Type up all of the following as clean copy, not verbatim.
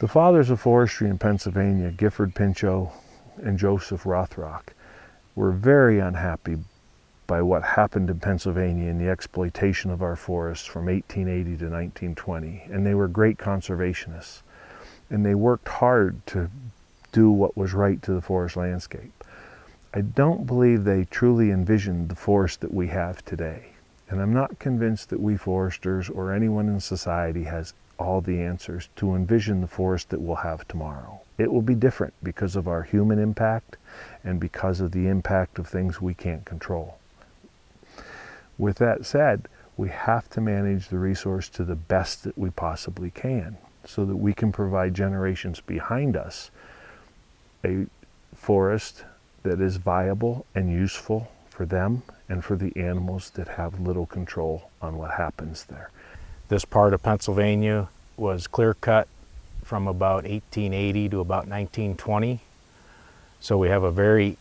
The fathers of forestry in Pennsylvania, Gifford Pinchot and Joseph Rothrock, were very unhappy by what happened in Pennsylvania in the exploitation of our forests from 1880 to 1920. And they were great conservationists. And they worked hard to do what was right to the forest landscape. I don't believe they truly envisioned the forest that we have today. And I'm not convinced that we foresters or anyone in society has all the answers to envision the forest that we'll have tomorrow. It will be different because of our human impact and because of the impact of things we can't control. With that said, we have to manage the resource to the best that we possibly can so that we can provide generations behind us a forest that is viable and useful for them and for the animals that have little control on what happens there. This part of Pennsylvania was clear-cut from about 1880 to about 1920. So we have a very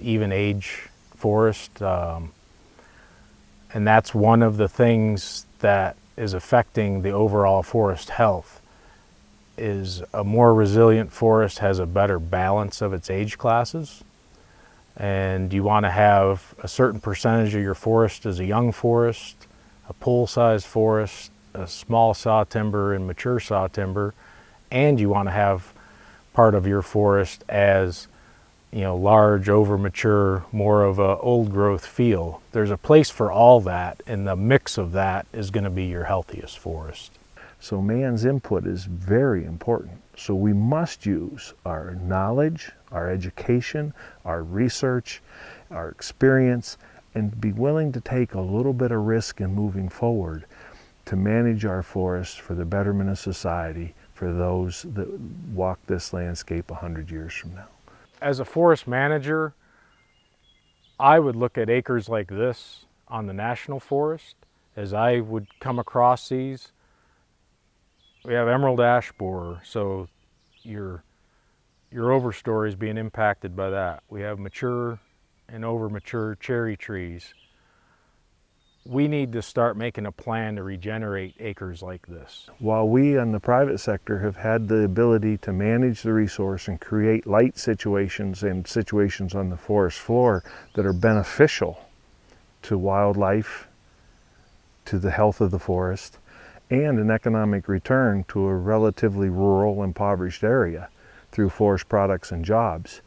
even age forest. And that's one of the things that is affecting the overall forest health. Is a more resilient forest has a better balance of its age classes. And you want to have a certain percentage of your forest as a young forest, a pole-sized forest, a small saw timber and mature saw timber, and you want to have part of your forest as, you know, large, over mature, more of a old growth feel. There's a place for all that, and the mix of that is going to be your healthiest forest. So man's input is very important. So we must use our knowledge, our education, our research, our experience, and be willing to take a little bit of risk in moving forward to manage our forests for the betterment of society for those that walk this landscape 100 years from now. As a forest manager, I would look at acres like this on the national forest as I would come across these. We have emerald ash borer, so your overstory is being impacted by that. We have mature and over mature cherry trees. We need to start making a plan to regenerate acres like this. While we in the private sector have had the ability to manage the resource and create light situations and situations on the forest floor that are beneficial to wildlife, to the health of the forest, and an economic return to a relatively rural, impoverished area through forest products and jobs,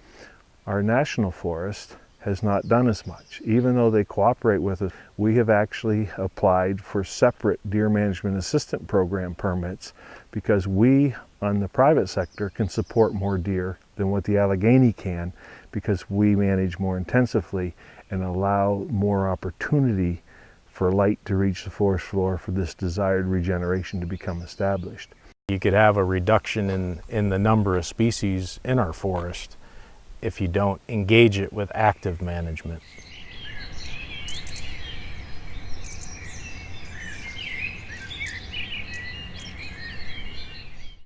our national forest has not done as much. Even though they cooperate with us, we have actually applied for separate deer management assistant program permits because we, on the private sector, can support more deer than what the Allegheny can because we manage more intensively and allow more opportunity for light to reach the forest floor for this desired regeneration to become established. You could have a reduction in the number of species in our forest if you don't engage it with active management.